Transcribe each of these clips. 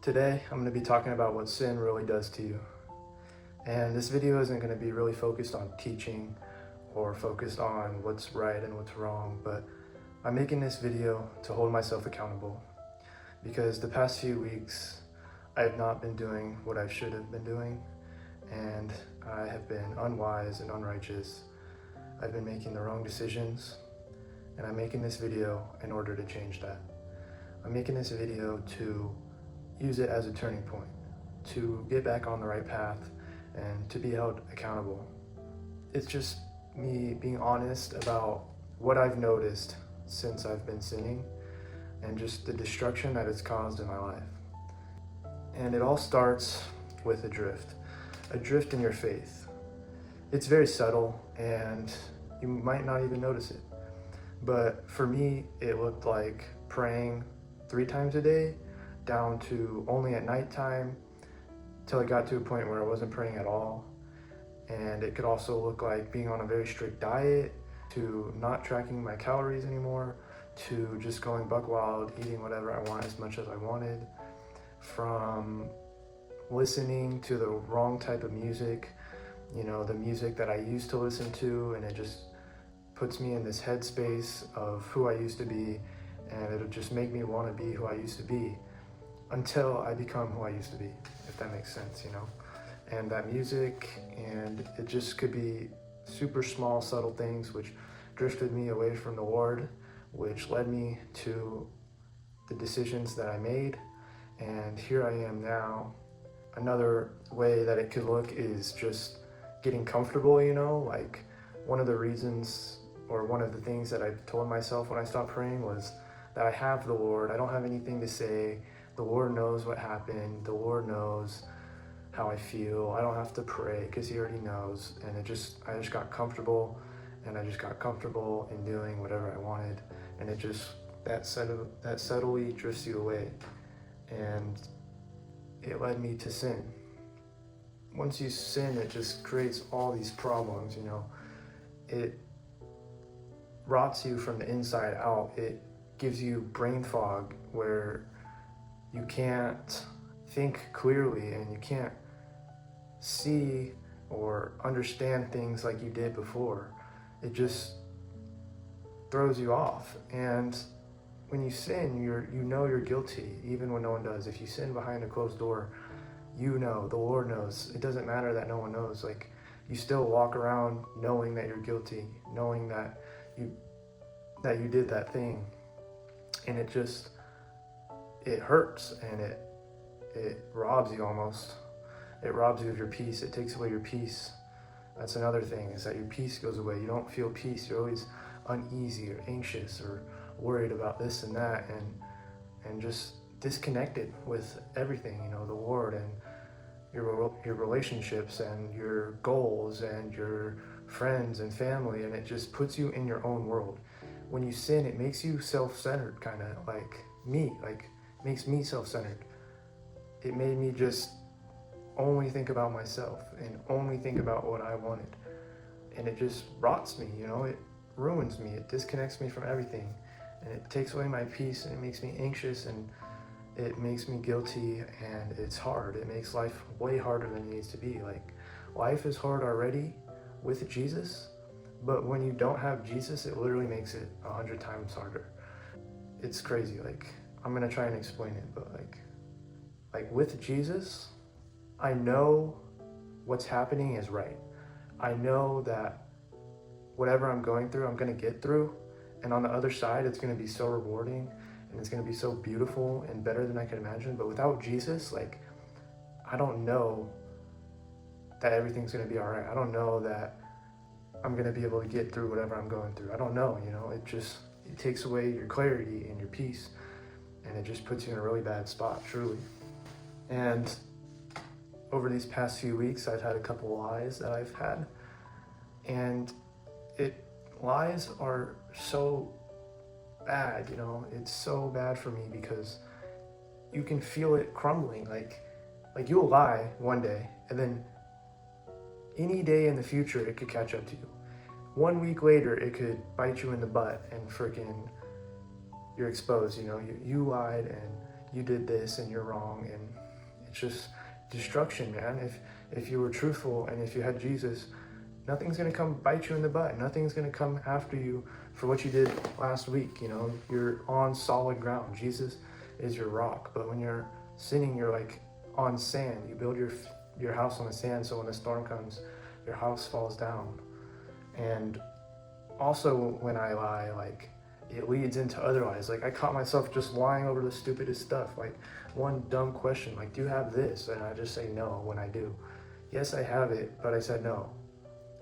Today, I'm going to be talking about what sin really does to you. And this video isn't going to be really focused on teaching or focused on what's right and what's wrong, but I'm making this video to hold myself accountable because the past few weeks, I have not been doing what I should have been doing, and I have been unwise and unrighteous. I've been making the wrong decisions, and I'm making this video in order to change that. I'm making this video to use it as a turning point, to get back on the right path and to be held accountable. It's just me being honest about what I've noticed since I've been sinning and just the destruction that it's caused in my life. And it all starts with a drift in your faith. It's very subtle and you might not even notice it. But for me, it looked like praying 3 times a day down to only at nighttime till it got to a point where I wasn't praying at all. And it could also look like being on a very strict diet, to not tracking my calories anymore, to just going buck wild, eating whatever I want as much as I wanted, from listening to the wrong type of music, the music that I used to listen to, and it just puts me in this headspace of who I used to be, and it'll just make me want to be who I used to be until I become who I used to be, if that makes sense, And that music, and it just could be super small, subtle things which drifted me away from the Lord, which led me to the decisions that I made. And here I am now. Another way that it could look is just getting comfortable, like one of the reasons or one of the things that I told myself when I stopped praying was that I have the Lord. I don't have anything to say. The Lord knows what happened. The Lord knows how I feel. I don't have to pray because he already knows. And I just got comfortable, and I just got comfortable in doing whatever I wanted. And it just, that subtly drifts you away. And it led me to sin. Once you sin, it just creates all these problems, It rots you from the inside out. It gives you brain fog where you can't think clearly and you can't see or understand things like you did before. It just throws you off. And when you sin, you know you're guilty, even when no one does. If you sin behind a closed door, the Lord knows. It doesn't matter that no one knows. Like, you still walk around knowing that you're guilty, knowing that you did that thing. And it hurts, and it robs you almost. It robs you of your peace. It takes away your peace. That's another thing, is that your peace goes away. You don't feel peace. You're always uneasy or anxious or worried about this and that, and just disconnected with everything, the Lord and your relationships and your goals and your friends and family, and it just puts you in your own world. When you sin, it makes you self-centered, kind of like me, makes me self-centered. It made me just only think about myself and only think about what I wanted. And it just rots me, it ruins me. It disconnects me from everything. And it takes away my peace, and it makes me anxious, and it makes me guilty, and it's hard. It makes life way harder than it needs to be. Like, life is hard already with Jesus, but when you don't have Jesus, it literally makes it 100 times harder. It's crazy. I'm gonna try and explain it, but like with Jesus, I know what's happening is right. I know that whatever I'm going through, I'm gonna get through. And on the other side, it's gonna be so rewarding, and it's gonna be so beautiful and better than I can imagine. But without Jesus, I don't know that everything's gonna be all right. I don't know that I'm gonna be able to get through whatever I'm going through. I don't know, it takes away your clarity and your peace, and it just puts you in a really bad spot, truly. And over these past few weeks, I've had a couple lies that I've had, and lies are so bad, it's so bad for me because you can feel it crumbling. Like you'll lie one day, and then any day in the future, it could catch up to you. 1 week later, it could bite you in the butt and freaking you're exposed. You lied and you did this and you're wrong. And it's just destruction, man. If you were truthful and if you had Jesus, nothing's going to come bite you in the butt. Nothing's going to come after you for what you did last week. You know, you're on solid ground. Jesus is your rock. But when you're sinning, you're like on sand. You build your house on the sand, so when the storm comes, your house falls down. And also when I lie, like, it leads into other lies. Like, I caught myself just lying over the stupidest stuff. Like, one dumb question, like, do you have this? And I just say no when I do. Yes, I have it, but I said no.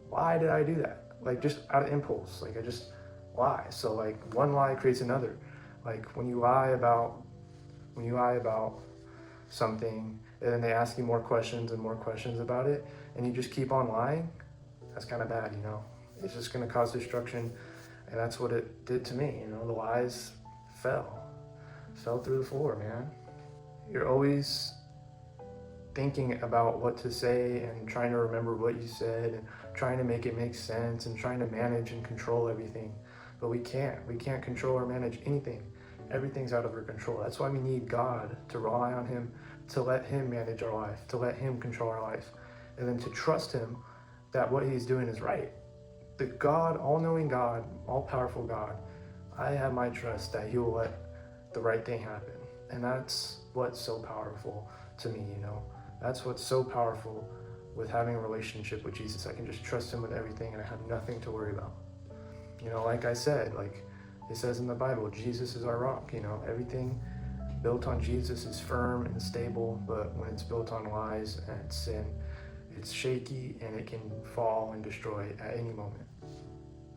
Why did I do that? Like, just out of impulse. Like, I just lie. So, like, one lie creates another. Like, when you lie about something, and then they ask you more questions and more questions about it, and you just keep on lying, that's kind of bad, you know? It's just going to cause destruction, and that's what it did to me, you know? The lies fell through the floor, man. You're always thinking about what to say and trying to remember what you said and trying to make it make sense and trying to manage and control everything. But we can't control or manage anything. Everything's out of our control. That's why we need God, to rely on Him, to let Him manage our life, to let Him control our life, and then to trust Him that what He's doing is right. The God, all-knowing God, all-powerful God, I have my trust that He will let the right thing happen. And that's what's so powerful to me, you know? That's what's so powerful with having a relationship with Jesus. I can just trust Him with everything and I have nothing to worry about. You know, like I said, like it says in the Bible, Jesus is our rock, you know? Everything built on Jesus is firm and stable, but when it's built on lies and sin, it's shaky and it can fall and destroy at any moment.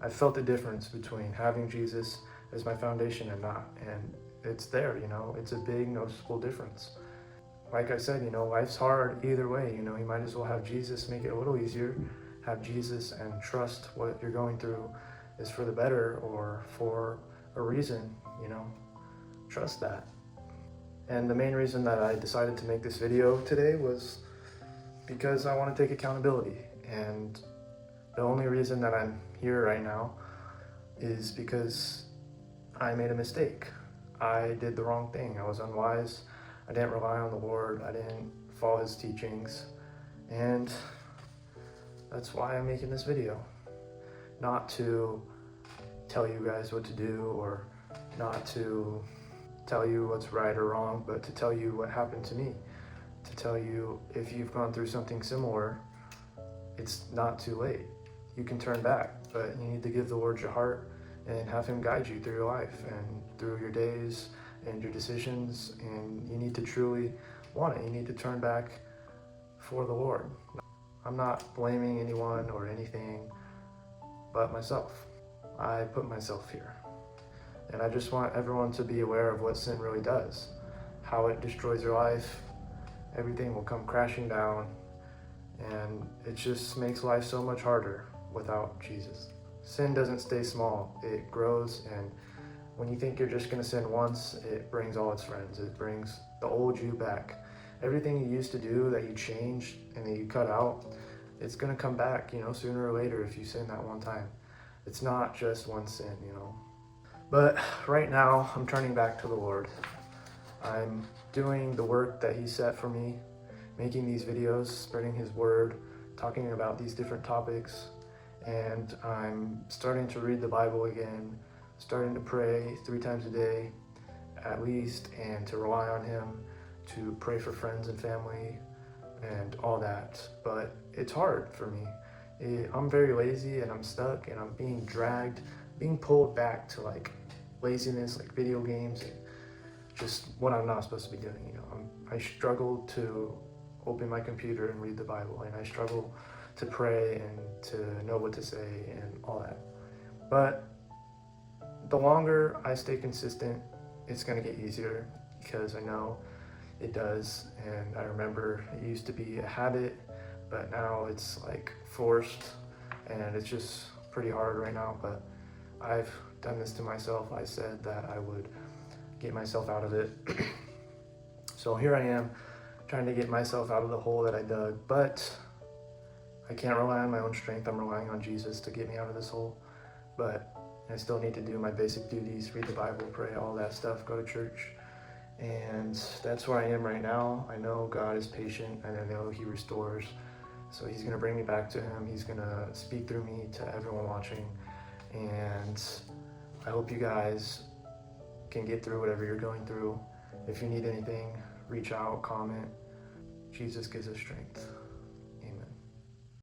I felt the difference between having Jesus as my foundation and not, and it's there, you know? It's a big noticeable difference. Like I said, you know, life's hard either way, you know? You might as well have Jesus, make it a little easier, have Jesus and trust what you're going through is for the better or for a reason, you know? Trust that. And the main reason that I decided to make this video today was because I want to take accountability. And the only reason that I'm here right now is because I made a mistake. I did the wrong thing. I was unwise. I didn't rely on the Lord. I didn't follow His teachings. And that's why I'm making this video. Not to tell you guys what to do or not to tell you what's right or wrong, but to tell you what happened to me. To tell you if you've gone through something similar, it's not too late. You can turn back, but you need to give the Lord your heart and have Him guide you through your life and through your days and your decisions, and you need to truly want it. You need to turn back for the Lord. I'm not blaming anyone or anything but myself. I put myself here. And I just want everyone to be aware of what sin really does, how it destroys your life. Everything will come crashing down, and it just makes life so much harder without Jesus. Sin doesn't stay small, it grows, and when you think you're just gonna sin once, it brings all its friends. It brings the old you back. Everything you used to do that you changed and that you cut out, it's gonna come back, you know, sooner or later if you sin that one time. It's not just one sin, you know. But right now, I'm turning back to the Lord. I'm doing the work that He set for me, making these videos, spreading His word, talking about these different topics, and I'm starting to read the Bible again, starting to pray 3 times a day at least, and to rely on Him, to pray for friends and family and all that. But it's hard for me. I'm very lazy and I'm stuck and I'm being dragged, being pulled back to like laziness, like video games, and just what I'm not supposed to be doing, you know. I struggle to open my computer and read the Bible, and I struggle to pray and to know what to say and all that. But the longer I stay consistent, it's gonna get easier, because I know it does. And I remember it used to be a habit, but now it's like forced, and it's just pretty hard right now. But I've done this to myself. I said that I would get myself out of it. So here I am, trying to get myself out of the hole that I dug, but I can't rely on my own strength. I'm relying on Jesus to get me out of this hole. But I still need to do my basic duties, read the Bible, pray, all that stuff, go to church. And that's where I am right now. I know God is patient and I know He restores. So He's gonna bring me back to Him. He's gonna speak through me to everyone watching. And I hope you guys can get through whatever you're going through. If you need anything, reach out, comment. Jesus gives us strength.